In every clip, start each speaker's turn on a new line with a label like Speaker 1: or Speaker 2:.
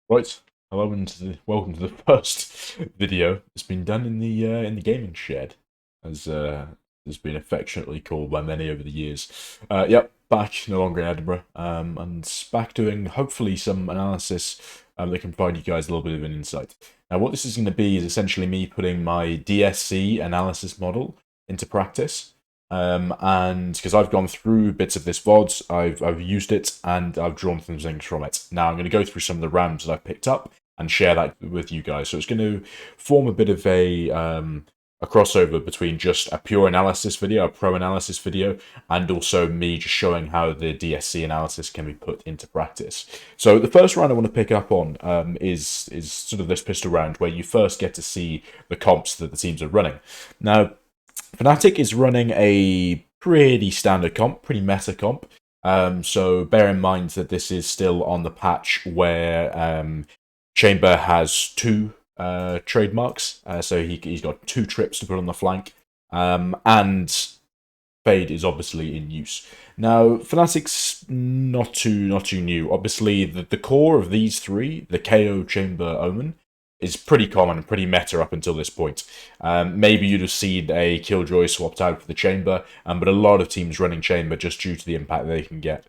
Speaker 1: Right, hello and welcome to the first video that's been done in the gaming shed, as has been affectionately called by many over the years. Yep, back no longer in Edinburgh, and back doing hopefully some analysis that can provide you guys a little bit of an insight. Now, what this is going to be is essentially me putting my DSC analysis model into practice. And because I've gone through bits of this VODs, I've used it and I've drawn some things from it. Now I'm going to go through some of the rams that I've picked up and share that with you guys. So it's going to form a bit of a crossover between just a pure analysis video, a pro analysis video, and also me just showing how the DSC analysis can be put into practice. So the first round I want to pick up on is sort of this pistol round where you first get to see the comps that the teams are running. Now, Fnatic is running a pretty standard comp, pretty meta comp. So bear in mind that this is still on the patch where Chamber has two trademarks. So he's got two trips to put on the flank. And Fade is obviously in use. Now, Fnatic's not too new. Obviously, the core of these three, the KO, Chamber, Omen, is pretty common and pretty meta up until this point. Maybe you'd have seen a Killjoy swapped out for the Chamber, but a lot of teams running Chamber just due to the impact they can get.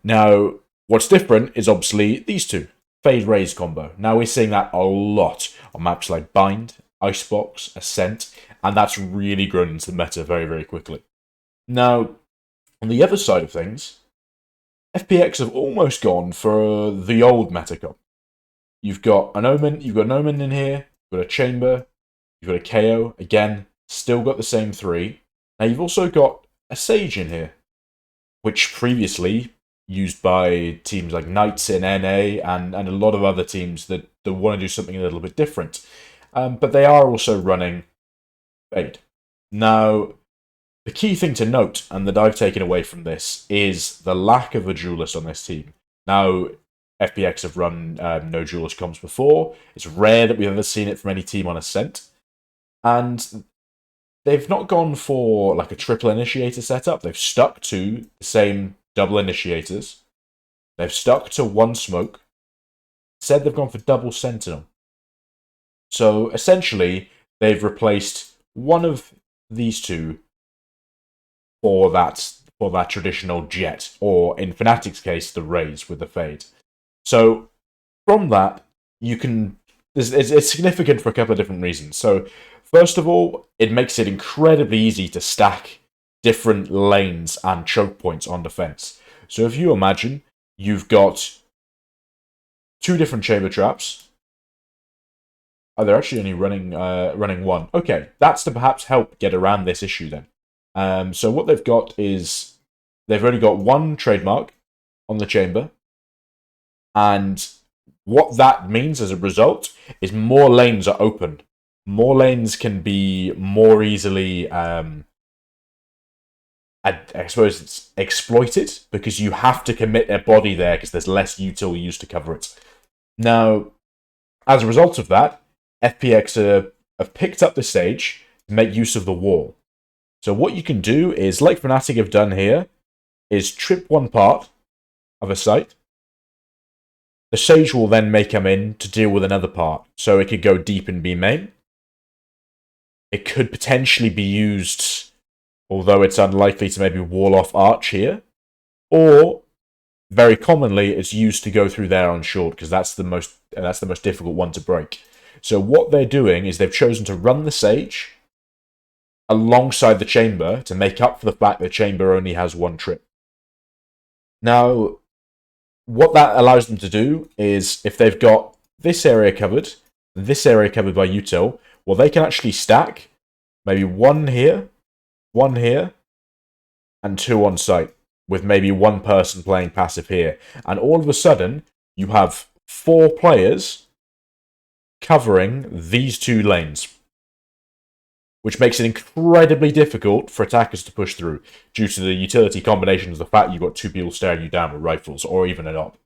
Speaker 1: Now, what's different is obviously these two. Fade Raze combo. Now we're seeing that a lot on maps like Bind, Icebox, Ascent, and that's really grown into the meta very, very quickly. Now, on the other side of things, FPX have almost gone for the old meta comp. You've got an Omen in here, you've got a Chamber, you've got a KO, again, still got the same three. Now you've also got a Sage in here, which previously used by teams like Knights in NA and a lot of other teams that want to do something a little bit different. But they are also running Fade. Now, the key thing to note, and that I've taken away from this, is the lack of a duelist on this team. Now, FPX have run no duelist comps before. It's rare that we've ever seen it from any team on Ascent. And they've not gone for like a triple initiator setup. They've stuck to the same double initiators. They've stuck to one smoke. Said they've gone for double sentinel. So essentially, they've replaced one of these two for that traditional jet, or in Fnatic's case, the Raze with the Fade. So from that, you can. It's significant for a couple of different reasons. So first of all, it makes it incredibly easy to stack different lanes and choke points on defense. So if you imagine you've got two different chamber traps. Oh, they're actually only running one. Okay, that's to perhaps help get around this issue then. So what they've got is they've only got one trademark on the chamber. And what that means as a result is more lanes are open. More lanes can be more easily, I suppose, it's exploited because you have to commit a body there because there's less util used to cover it. Now, as a result of that, FPX have picked up the stage to make use of the wall. So what you can do is, like Fnatic have done here, is trip one part of a site. The Sage will then may come in to deal with another part. So it could go deep in B main. It could potentially be used, although it's unlikely, to maybe wall off Arch here. Or, very commonly, it's used to go through there on short, because that's the most difficult one to break. So what they're doing is they've chosen to run the Sage alongside the Chamber to make up for the fact that Chamber only has one trip. Now, what that allows them to do is, if they've got this area covered by util, well, they can actually stack maybe one here, and two on site, with maybe one person playing passive here. And all of a sudden, you have four players covering these two lanes, which makes it incredibly difficult for attackers to push through, due to the utility combinations of the fact you've got two people staring you down with rifles, or even an op.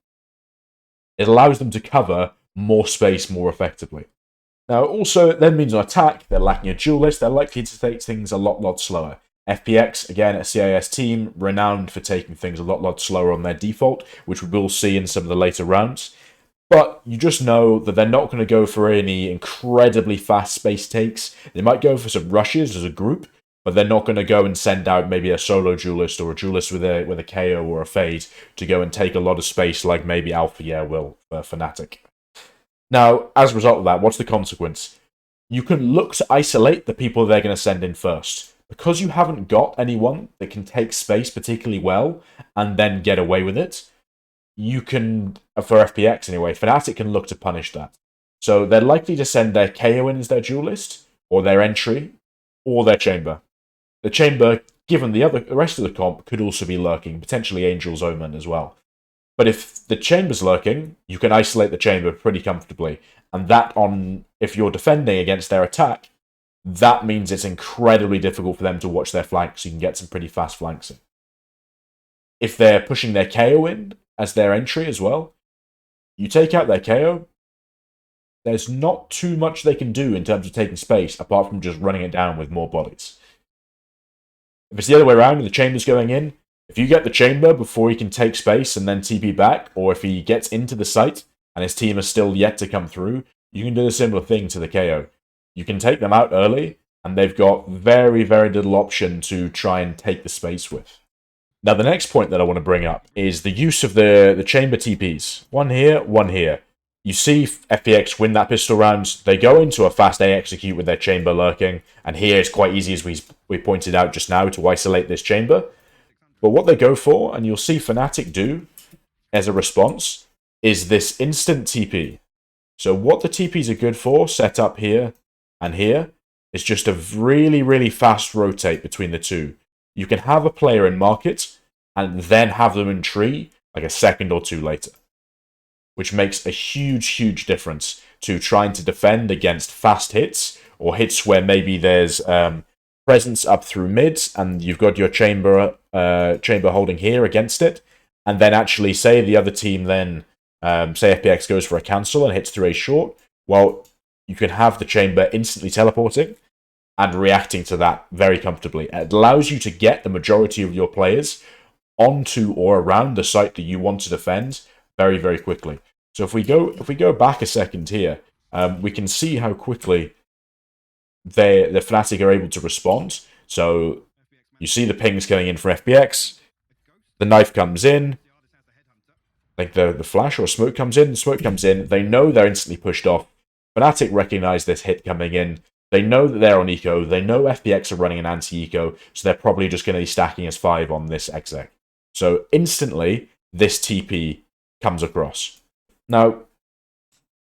Speaker 1: It allows them to cover more space more effectively. Now, also, it then means on attack, they're lacking a duelist, they're likely to take things a lot slower. FPX, again, a CIS team, renowned for taking things a lot slower on their default, which we will see in some of the later rounds. But you just know that they're not going to go for any incredibly fast space takes. They might go for some rushes as a group, but they're not going to go and send out maybe a solo duelist or a duelist with a KO or a fade to go and take a lot of space like maybe Alpha Yeah will for Fnatic. Now, as a result of that, what's the consequence? You can look to isolate the people they're going to send in first. Because you haven't got anyone that can take space particularly well and then get away with it, you can, for FPX anyway, Fnatic can look to punish that. So they're likely to send their KO in as their duelist, or their entry, or their chamber. The chamber, given the rest of the comp, could also be lurking, potentially Angel's Omen as well. But if the chamber's lurking, you can isolate the chamber pretty comfortably. And that if you're defending against their attack, that means it's incredibly difficult for them to watch their flanks, so you can get some pretty fast flanks in. If they're pushing their KO in as their entry as well, you take out their KO, there's not too much they can do in terms of taking space, apart from just running it down with more bodies. If it's the other way around and the chamber's going in, if you get the chamber before he can take space and then TP back, or if he gets into the site and his team is still yet to come through, you can do a similar thing to the KO. You can take them out early, and they've got very, very little option to try and take the space with. Now, the next point that I want to bring up is the use of the chamber TPs. One here, one here. You see FPX win that pistol round. They go into a fast A execute with their chamber lurking, and here it's quite easy, as we pointed out just now, to isolate this chamber. But what they go for, and you'll see Fnatic do as a response, is this instant TP. So what the TPs are good for, set up here and here, is just a really, really fast rotate between the two. You can have a player in market and then have them in tree like a second or two later, which makes a huge, huge difference to trying to defend against fast hits or hits where maybe there's presence up through mids and you've got your chamber holding here against it, and then actually say the other team then, say FPX goes for a cancel and hits through a short, well, you can have the chamber instantly teleporting and reacting to that very comfortably. It allows you to get the majority of your players onto or around the site that you want to defend very, very quickly. So if we go back a second here, we can see how quickly the Fnatic are able to respond. So you see the pings going in for FPX. The knife comes in. Like the flash or smoke comes in. The smoke comes in. They know they're instantly pushed off. Fnatic recognize this hit coming in. They know that they're on eco. They know FPX are running an anti-eco. So they're probably just going to be stacking as 5 on this exec. So instantly, this TP comes across. Now,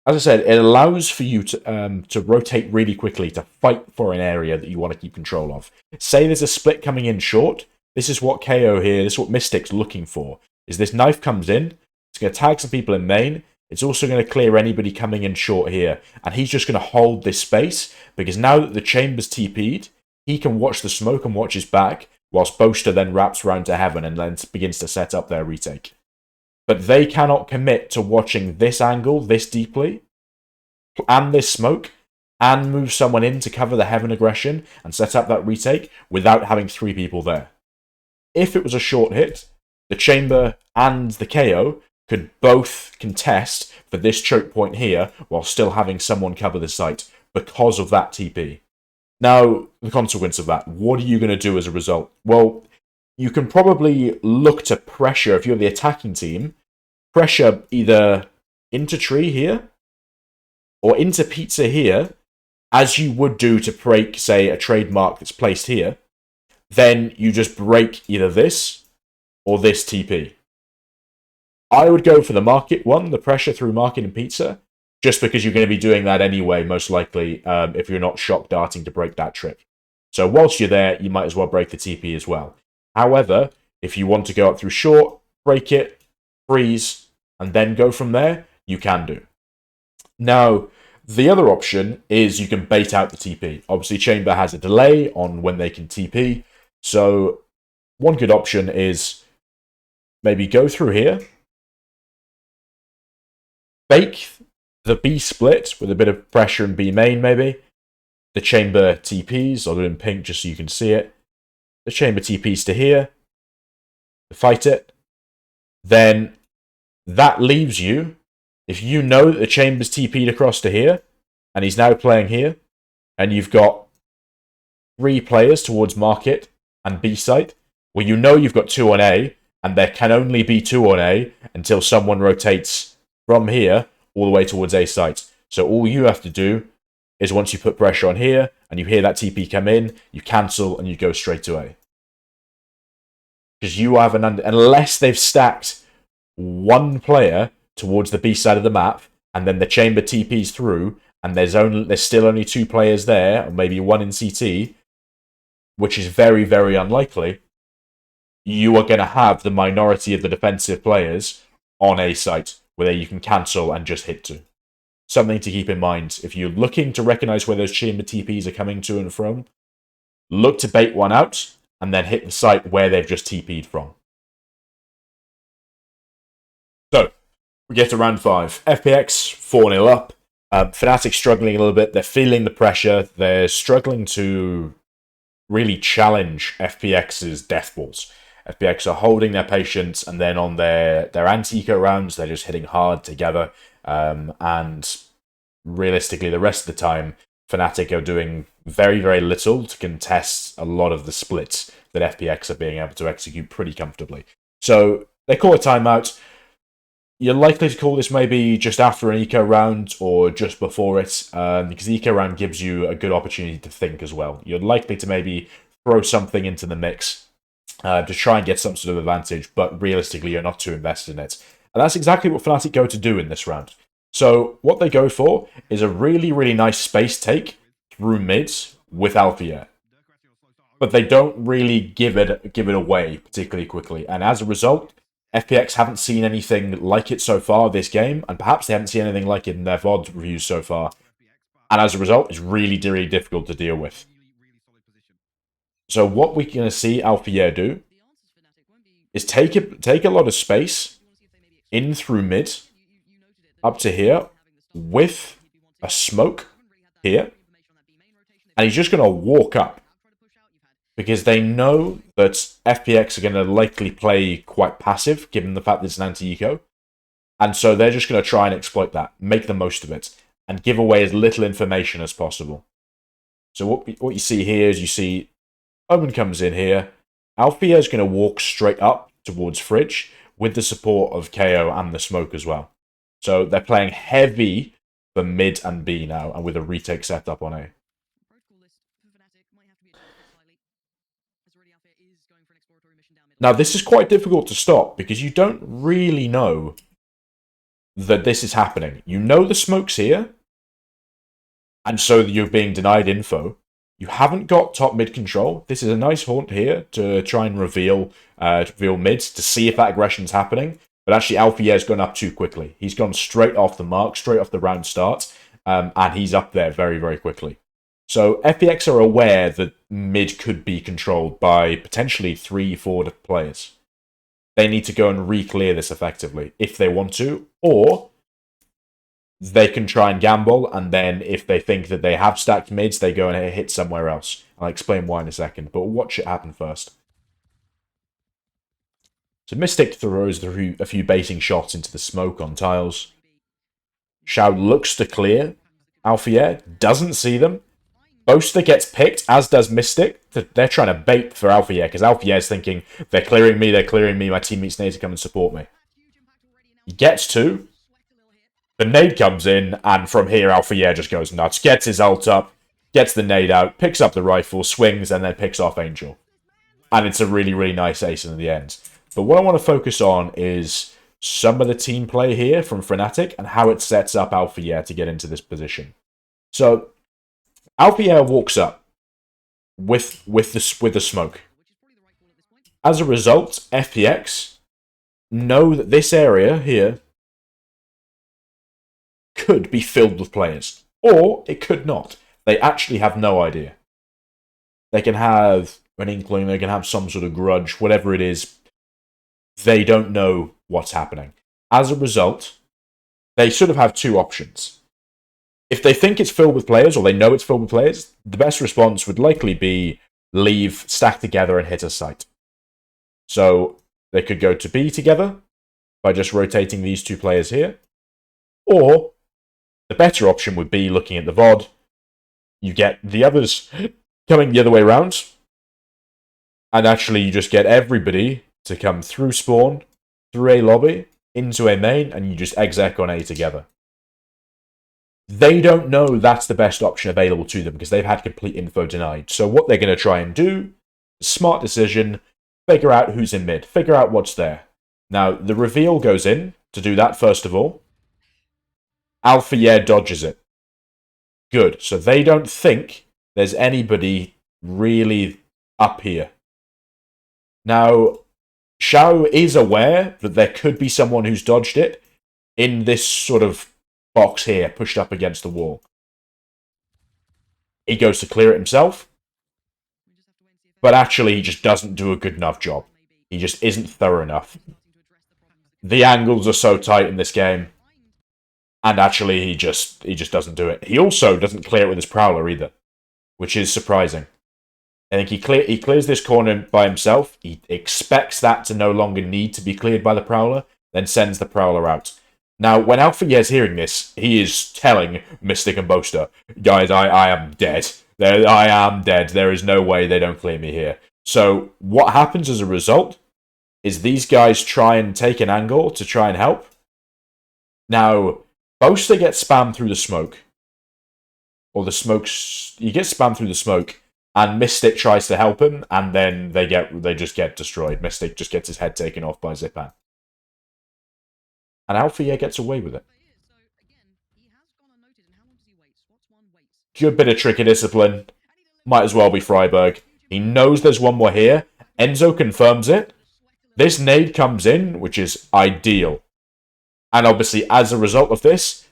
Speaker 1: as I said, it allows for you to rotate really quickly to fight for an area that you want to keep control of. Say there's a split coming in short. This is what KO here, this is what Mystic's looking for. Is this knife comes in, it's going to tag some people in main. It's also going to clear anybody coming in short here. And he's just going to hold this space, because now that the chamber's TP'd, he can watch the smoke and watch his back, whilst Boaster then wraps round to heaven and then begins to set up their retake. But they cannot commit to watching this angle this deeply, and this smoke, and move someone in to cover the heaven aggression and set up that retake without having 3 people there. If it was a short hit, the chamber and the KO could both contest for this choke point here while still having someone cover the site because of that TP. Now, the consequence of that, what are you going to do as a result? Well, you can probably look to pressure, if you're the attacking team, pressure either into tree here or into pizza here, as you would do to break, say, a trademark that's placed here. Then you just break either this or this TP. I would go for the market one, the pressure through market and pizza, just because you're going to be doing that anyway, most likely, if you're not shock darting to break that trick. So whilst you're there, you might as well break the TP as well. However, if you want to go up through short, break it, freeze, and then go from there, you can do. Now, the other option is you can bait out the TP. Obviously, Chamber has a delay on when they can TP, so one good option is maybe go through here, fake the B split with a bit of pressure in B main maybe. The Chamber TPs, I'll do it in pink just so you can see it. The Chamber TPs to here, fight it. Then that leaves you If you know that the chamber's TP'd across to here, and he's now playing here, and you've got 3 players towards market and B site, well, you know you've got 2 on A, and there can only be 2 on A until someone rotates from here all the way towards A site. So all you have to do is once you put pressure on here, and you hear that TP come in, you cancel, and you go straight to A. Because you have unless they've stacked 1 player towards the B side of the map, and then the chamber TPs through, and there's still only 2 players there, or maybe 1 in CT, which is very, very unlikely, you are going to have the minority of the defensive players on A site, where you can cancel and just hit to. Something to keep in mind. If you're looking to recognize where those chamber TPs are coming to and from, look to bait one out, and then hit the site where they've just TP'd from. So, we get to round 5. FPX 4-0 up. Fnatic struggling a little bit. They're feeling the pressure. They're struggling to really challenge FPX's death balls. FPX are holding their patience, and then on their anti-eco rounds, they're just hitting hard together. And realistically, the rest of the time, Fnatic are doing very, very little to contest a lot of the splits that FPX are being able to execute pretty comfortably. So they call a timeout. You're likely to call this maybe just after an eco round or just before it, because the eco round gives you a good opportunity to think as well. You're likely to maybe throw something into the mix to try and get some sort of advantage, but realistically, you're not too invested in it. And that's exactly what Fnatic go to do in this round. So what they go for is a really, really nice space take through mids with Alpha. But they don't really give it away particularly quickly. And as a result, FPX haven't seen anything like it so far this game, and perhaps they haven't seen anything like it in their VOD reviews so far. And as a result, it's really, really difficult to deal with. So what we're going to see Alpha do is take a lot of space in through mid, up to here, with a smoke here, and he's just going to walk up. Because they know that FPX are going to likely play quite passive, given the fact that it's an anti-eco. And so they're just going to try and exploit that, make the most of it, and give away as little information as possible. So what you see here is you see Omen comes in here. Althea is going to walk straight up towards Fridge with the support of KO and the smoke as well. So they're playing heavy for mid and B now, and with a retake set up on A. Now, this is quite difficult to stop because you don't really know that this is happening. You know the smoke's here, and so you're being denied info. You haven't got top mid control. This is a nice haunt here to try and reveal mid to see if that aggression's happening. But actually, Alfier's gone up too quickly. He's gone straight off the mark, straight off the round start, and he's up there very, very quickly. So FPX are aware that mid could be controlled by potentially 3-4 players. They need to go and re-clear this effectively if they want to, or they can try and gamble, and then if they think that they have stacked mids, they go and hit somewhere else. I'll explain why in a second, but watch it happen first. So Mystic throws a few baiting shots into the smoke on tiles. Shao looks to clear. Alfier doesn't see them. Boaster gets picked, as does Mystic. They're trying to bait for Alfier, because Alfier's thinking, they're clearing me, my teammates need to come and support me. He gets to. The nade comes in, and from here, Alfier just goes nuts. Gets his ult up, gets the nade out, picks up the rifle, swings, and then picks off Angel. And it's a really, really nice ace in the end. But what I want to focus on is some of the team play here from Fnatic and how it sets up Alfier to get into this position. So Alfier walks up with the smoke. As a result, FPX know that this area here could be filled with players, or it could not. They actually have no idea. They can have an inkling, they can have some sort of grudge, whatever it is. They don't know what's happening. As a result, they sort of have two options. If they think it's filled with players, or they know it's filled with players, the best response would likely be leave, stack together, and hit a site. So they could go to B together by just rotating these two players here. Or the better option would be looking at the VOD. You get the others coming the other way around, and actually you just get everybody to come through spawn, through a lobby, into a main, and you just exec on A together. They don't know that's the best option available to them because they've had complete info denied. So what they're going to try and do, smart decision, figure out who's in mid, figure out what's there. Now, the reveal goes in to do that first of all. Alpha Yeah dodges it. Good. So they don't think there's anybody really up here. Now, Shao is aware that there could be someone who's dodged it in this sort of box here, pushed up against the wall. He goes to clear it himself, but actually he just doesn't do a good enough job. He just isn't thorough enough. The angles are so tight in this game, and actually he just doesn't do it. He also doesn't clear it with his Prowler either, which is surprising. I think he clears this corner by himself. He expects that to no longer need to be cleared by the Prowler, then sends the Prowler out. Now, when Alpha Ye's hearing this, he is telling Mystic and Boaster, guys, I am dead. I am dead. There is no way they don't clear me here. So what happens as a result is these guys try and take an angle to try and help. Now, Boaster gets spammed through the smoke. Or the smoke's... He gets spammed through the smoke. And Mystic tries to help him, and then they just get destroyed. Mystic just gets his head taken off by Zipan. And Alpha Yeah gets away with it. Good bit of tricky discipline. Might as well be Freiburg. He knows there's one more here. Enzo confirms it. This nade comes in, which is ideal. And obviously, as a result of this,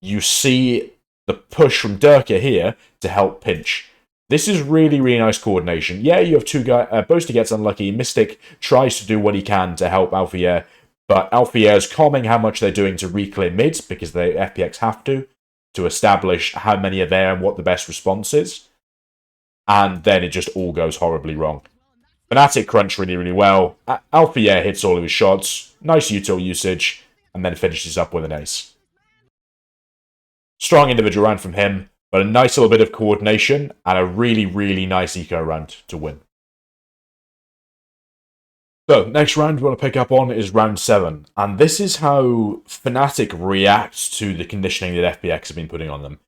Speaker 1: you see the push from Durka here to help pinch. This is really, really nice coordination. Yeah, you have two guys. Boaster gets unlucky. Mystic tries to do what he can to help Alpha Yeah, but Alpha Yeah is calming how much they're doing to re-clear mids because the FPX have to establish how many are there and what the best response is. And then it just all goes horribly wrong. Fnatic crunch really, really well. Alpha Yeah hits all of his shots. Nice util usage. And then finishes up with an ace. Strong individual round from him. But a nice little bit of coordination and a really, really nice eco round to win. So, next round we want to pick up on is round 7. And this is how Fnatic reacts to the conditioning that FPX have been putting on them.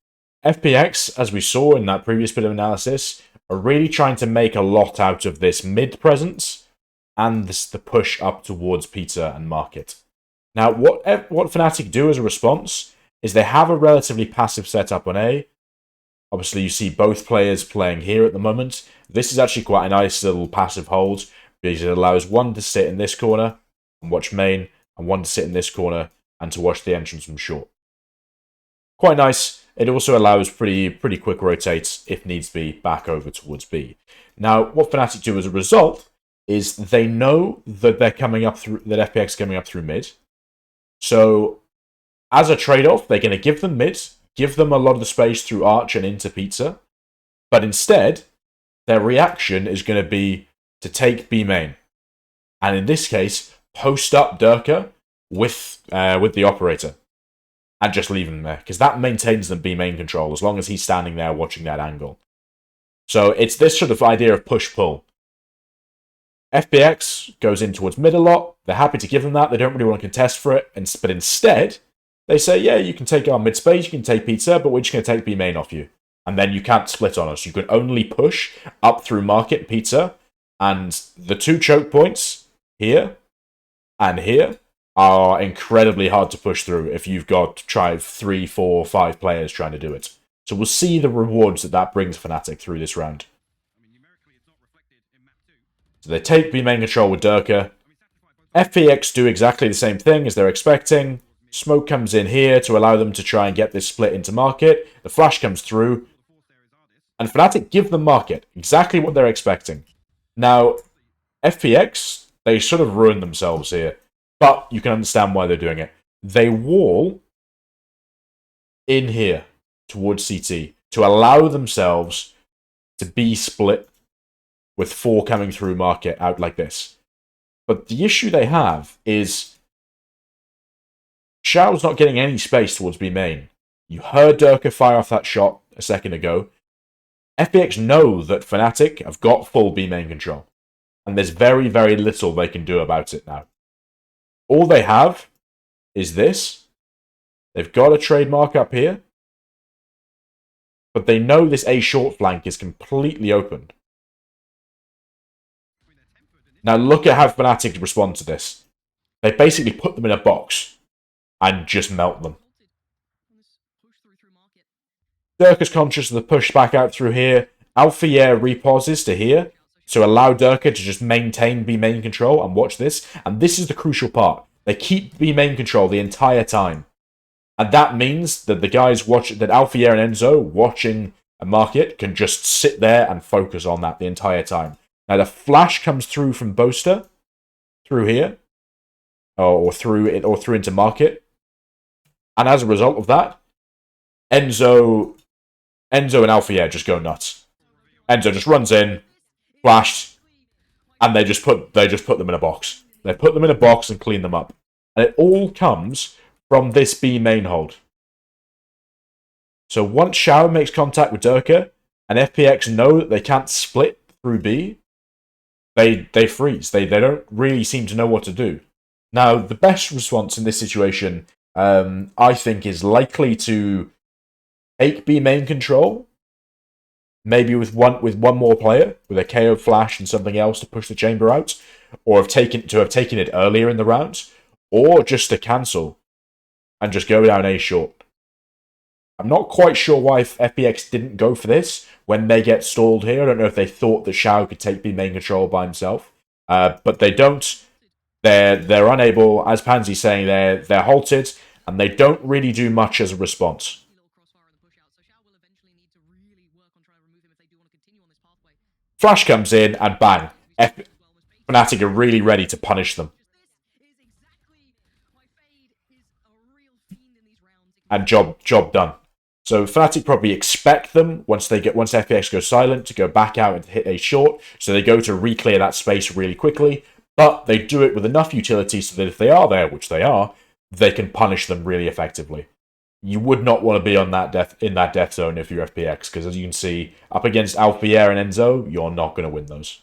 Speaker 1: FPX, as we saw in that previous bit of analysis, are really trying to make a lot out of this mid presence and the push up towards Pizza and Market. Now, what Fnatic do as a response is they have a relatively passive setup on A. Obviously, you see both players playing here at the moment. This is actually quite a nice little passive hold because it allows one to sit in this corner and watch main, and one to sit in this corner and to watch the entrance from short. Quite nice. It also allows pretty quick rotates, if needs be, back over towards B. Now, what Fnatic do as a result is they know that they're coming up through that FPX is coming up through mid. So, as a trade-off, they're going to give them mid. Give them a lot of the space through Arch and into Pizza. But instead, their reaction is going to be to take B main. And in this case, post up Durka with the operator. And just leave him there. Because that maintains them B main control as long as he's standing there watching that angle. So it's this sort of idea of push-pull. FPX goes in towards mid a lot. They're happy to give them that. They don't really want to contest for it. But instead... they say, yeah, you can take our mid space, you can take Pizza, but we're just going to take B main off you. And then you can't split on us. You can only push up through Market Pizza. And the two choke points, here and here, are incredibly hard to push through if you've got 3, 4, 5 players trying to do it. So we'll see the rewards that brings Fnatic through this round. So they take B main control with Durka. FPX do exactly the same thing as they're expecting. Smoke comes in here to allow them to try and get this split into Market. The flash comes through. And Fnatic give them Market. Exactly what they're expecting. Now, FPX, they sort of ruined themselves here. But you can understand why they're doing it. They wall in here towards CT to allow themselves to be split with 4 coming through Market out like this. But the issue they have is... Xiao's not getting any space towards B main. You heard Durka fire off that shot a second ago. FPX know that Fnatic have got full B main control. And there's very, very little they can do about it now. All they have is this. They've got a trademark up here. But they know this A short flank is completely open. Now look at how Fnatic respond to this. They basically put them in a box and just melt them. Durka's conscious of the push back out through here. Alphier repauses to here to allow Durka to just maintain B main control, and watch this. And this is the crucial part. They keep B main control the entire time. And that means that the guys that Alphier and Enzo watching a market can just sit there and focus on that the entire time. Now the flash comes through from Boaster through here, or through into market. And as a result of that, Enzo and Alphier just go nuts. Enzo just runs in, flashed, and they just put them in a box. They put them in a box and clean them up. And it all comes from this B main hold. So once Xiao makes contact with Durka, and FPX know that they can't split through B, they freeze. They don't really seem to know what to do. Now, the best response in this situation, I think, is likely to take B main control, maybe with one more player, with a KO flash and something else to push the chamber out, or have taken it earlier in the round, or just to cancel and just go down A short. I'm not quite sure why FPX didn't go for this when they get stalled here. I don't know if they thought that Xiao could take B main control by himself, but they don't. They're unable, as Pansy's saying, they're halted, and they don't really do much as a response. Flash comes in, and bang, Fnatic are really ready to punish them. And job done. So Fnatic probably expect them, once FPX goes silent, to go back out and hit A short, so they go to re-clear that space really quickly, but they do it with enough utility so that if they are there, which they are, they can punish them really effectively. You would not want to be in that death zone if you're FPX, because as you can see, up against Alphier and Enzo, you're not going to win those.